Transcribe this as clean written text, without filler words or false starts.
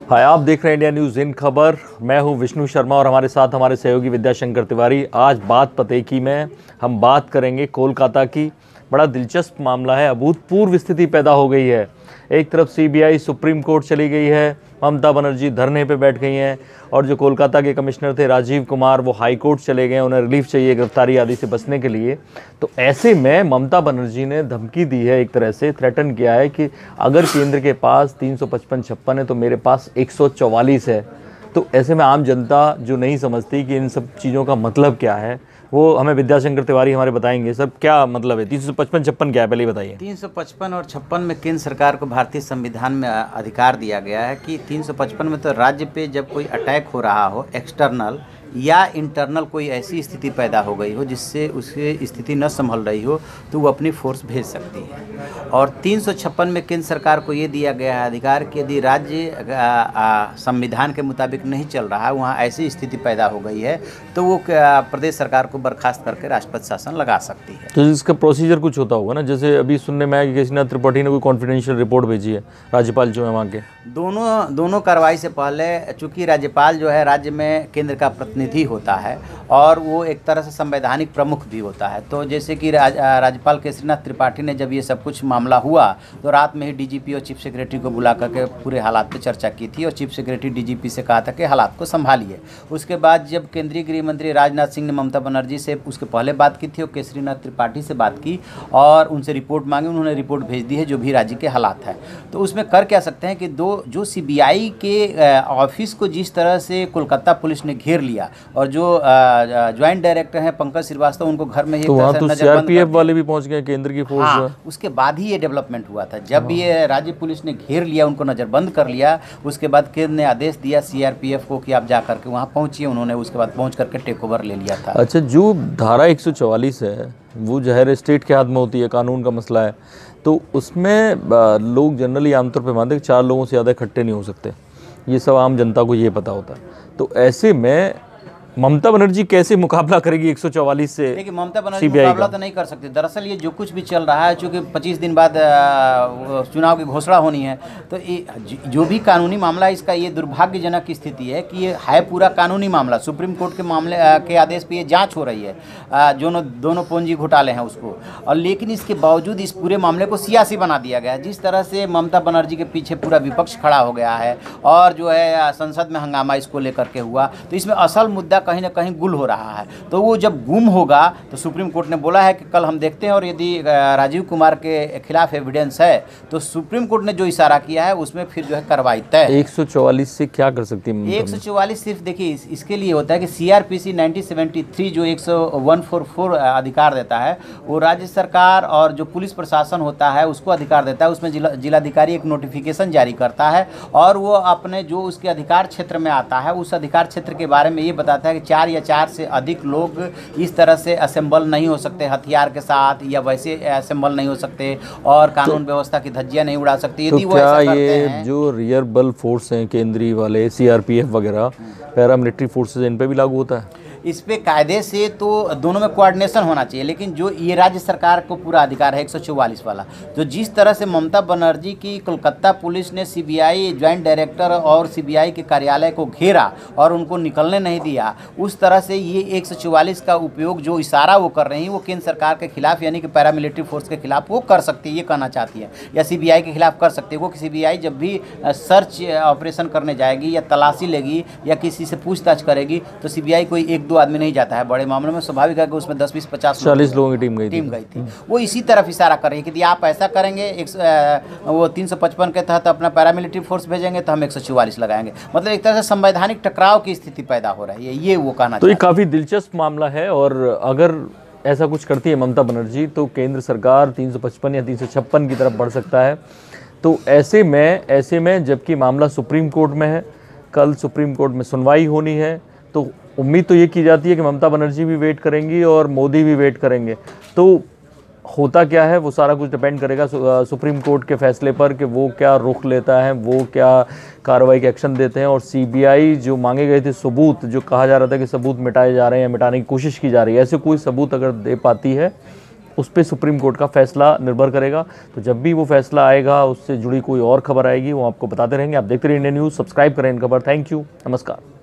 हाय, आप देख रहे हैं इंडिया न्यूज़ इन खबर। मैं हूं विष्णु शर्मा और हमारे साथ हमारे सहयोगी विद्याशंकर तिवारी। आज बात पते की में हम बात करेंगे कोलकाता की। बड़ा दिलचस्प मामला है, अभूतपूर्व स्थिति पैदा हो गई है। एक तरफ सीबीआई सुप्रीम कोर्ट चली गई है, ममता बनर्जी धरने पे बैठ गई हैं, और जो कोलकाता के कमिश्नर थे राजीव कुमार वो हाई कोर्ट चले गए, उन्हें रिलीफ चाहिए गिरफ्तारी आदि से बचने के लिए। तो ऐसे में ममता बनर्जी ने धमकी दी है, एक तरह से थ्रेटन किया है कि अगर केंद्र के पास 355-56 है तो मेरे पास 144 है। तो ऐसे में आम जनता जो नहीं समझती कि इन सब चीज़ों का मतलब क्या है, वो हमें विद्याशंकर तिवारी हमारे बताएंगे। सर, क्या मतलब है 355-56 क्या है, पहले ही बताइए। 355 और 56 में केंद्र सरकार को भारतीय संविधान में अधिकार दिया गया है कि 355 में तो राज्य पे जब कोई अटैक हो रहा हो, एक्सटर्नल या इंटरनल कोई ऐसी स्थिति पैदा हो गई हो जिससे उसकी स्थिति न संभल रही हो, तो वो अपनी फोर्स भेज सकती है। और 356 में केंद्र सरकार को ये दिया गया है अधिकार कि यदि राज्य संविधान के मुताबिक नहीं चल रहा है, वहाँ ऐसी स्थिति पैदा हो गई है, तो वो प्रदेश सरकार को बर्खास्त करके राष्ट्रपति शासन लगा सकती है। तो इसका प्रोसीजर कुछ होता होगा ना, जैसे अभी सुनने में आया कि केशरीनाथ त्रिपाठी ने कोई कॉन्फिडेंशियल रिपोर्ट भेजी है, राज्यपाल जो है वहाँ के। दोनों कार्रवाई से पहले चूंकि राज्यपाल जो है राज्य में केंद्र का प्रतिनिधि होता है और वो एक तरह से संवैधानिक प्रमुख भी होता है। तो जैसे कि राज्यपाल केशरीनाथ त्रिपाठी ने जब ये सब कुछ मामला हुआ तो रात में ही डीजीपी और चीफ सेक्रेटरी को बुला करके पूरे हालात पे चर्चा की थी, और चीफ सेक्रेटरी डीजीपी से कहा था कि हालात को संभालिए। उसके बाद जब केंद्रीय गृह मंत्री राजनाथ सिंह ने ममता बनर्जी से उसके पहले बात की थी और केशरीनाथ त्रिपाठी से बात की और उनसे रिपोर्ट मांगी, उन्होंने रिपोर्ट भेज दी है जो भी राज्य के हालात है। तो उसमें कर क्या सकते हैं कि जो सीबीआई के ऑफिस को जिस तरह से कोलकाता पुलिस ने घेर लिया, और जो ज्वाइंट डायरेक्टर हैं पंकज श्रीवास्तव, उनको घर में ही तो वहाँ तो सीआरपीएफ वाले भी पहुंच गए, केंद्र की फोर्स। हाँ, उसके बाद ही ये डेवलपमेंट हुआ था। जब ये राज्य पुलिस ने घेर लिया, उनको नज़रबंद कर लिया, उसके बाद केंद्र ने आदेश दिया सीआरपीएफ को कि आप जा करके वहाँ पहुँचिए। उन्होंने उसके बाद पहुँच करके टेक ओवर ले लिया था। अच्छा, जो धारा 144 है वो ज़ाहिर स्टेट के हाथ में होती है, कानून का मसला है, तो उसमें लोग जनरली आमतौर पर मानते हैं कि 4 लोगों से ज़्यादा इकट्ठे नहीं हो सकते। ये सब आम जनता को ये पता होता है। तो ऐसे में ममता बनर्जी कैसे मुकाबला करेगी 144 से? देखिए, ममता बनर्जी मुकाबला तो नहीं कर सकती। दरअसल ये जो कुछ भी चल रहा है, चूँकि 25 दिन बाद चुनाव की घोषणा होनी है, तो जो भी कानूनी मामला है, इसका ये दुर्भाग्यजनक स्थिति है कि ये है पूरा कानूनी मामला। सुप्रीम कोर्ट के मामले के आदेश पे ये जांच हो रही है, दोनों पूंजी घोटाले हैं उसको, और लेकिन इसके बावजूद इस पूरे मामले को सियासी बना दिया गया है। जिस तरह से ममता बनर्जी के पीछे पूरा विपक्ष खड़ा हो गया है और जो है संसद में हंगामा इसको लेकर के हुआ, तो इसमें असल मुद्दा कहीं ना कहीं गुल हो रहा है। तो वो जब गुम होगा तो सुप्रीम कोर्ट ने बोला है कि कल हम देखते हैं, और यदि राजीव कुमार के खिलाफ एविडेंस है तो सुप्रीम कोर्ट ने जो इशारा किया है उसमें फिर जो है कार्रवाई तय। 144 से क्या कर सकती है? 144 सिर्फ देखिए इसके लिए होता है कि सीआरपीसी 1973 जो 144 अधिकार देता है, वो राज्य सरकार और जो पुलिस प्रशासन होता है उसको अधिकार देता है। उसमें जिलाधिकारी एक नोटिफिकेशन जारी करता है और वो अपने जो उसके अधिकार क्षेत्र में आता है उस अधिकार क्षेत्र के बारे में ये बताता है कि 4 या 4 से अधिक लोग इस तरह से असेंबल नहीं हो सकते हथियार के साथ, या वैसे असेंबल नहीं हो सकते, और कानून व्यवस्था की धज्जियां नहीं उड़ा सकती। यदि वो ऐसा करते हैं, जो रियर बल फोर्स हैं केंद्रीय वाले, सीआरपीएफ वगैरह, पैरामिलिट्री फोर्सेज, इन पे भी लागू होता है? इस पे कायदे से तो दोनों में कोऑर्डिनेशन होना चाहिए, लेकिन जो ये राज्य सरकार को पूरा अधिकार है 144 वाला, जो जिस तरह से ममता बनर्जी की कोलकाता पुलिस ने सीबीआई ज्वाइंट डायरेक्टर और सीबीआई के कार्यालय को घेरा और उनको निकलने नहीं दिया, उस तरह से ये 144 का उपयोग जो इशारा वो कर रही हैं वो केंद्र सरकार के खिलाफ, यानी कि पैरामिलिट्री फोर्स के खिलाफ वो कर सकती है, ये कहना चाहती है, या सीबीआई के खिलाफ कर सकती है। वो सीबीआई जब भी सर्च ऑपरेशन करने जाएगी या तलाशी लेगी या किसी से पूछताछ करेगी, तो सीबीआई कोई 1-2 आदमी नहीं जाता है बड़े मामलों में। स्वाभाविक है कि उसमें 10-20-50 40 लोगों की टीम गई थी। वो इसी तरफ इशारा कर रही है कि यदि आप ऐसा करेंगे, वो 355 के तहत अपना पैरामिलिट्री फोर्स भेजेंगे तो हम 144 लगाएंगे। मतलब एक तरह से संवैधानिक टकराव की स्थिति पैदा हो रही है, ये वो कहना। तो ये काफ़ी दिलचस्प मामला है, और अगर ऐसा कुछ करती है ममता बनर्जी तो केंद्र सरकार 355 या 356 की तरफ बढ़ सकता है। तो ऐसे में जबकि मामला सुप्रीम कोर्ट में है, कल सुप्रीम कोर्ट में सुनवाई होनी है, तो उम्मीद तो ये की जाती है कि ममता बनर्जी भी वेट करेंगी और मोदी भी वेट करेंगे। तो होता क्या है वो सारा कुछ डिपेंड करेगा सुप्रीम कोर्ट के फैसले पर कि वो क्या रुख लेता है, वो क्या कार्रवाई के एक्शन देते हैं। और सीबीआई जो मांगे गए थे सबूत, जो कहा जा रहा था कि सबूत मिटाए जा रहे हैं या मिटाने की कोशिश की जा रही है, ऐसे कोई सबूत अगर दे पाती है उस पर सुप्रीम कोर्ट का फैसला निर्भर करेगा। तो जब भी वो फैसला आएगा, उससे जुड़ी कोई और खबर आएगी, वो आपको बताते रहेंगे। आप देखते रहिए इंडिया न्यूज़, सब्सक्राइब करें इन खबर। थैंक यू, नमस्कार।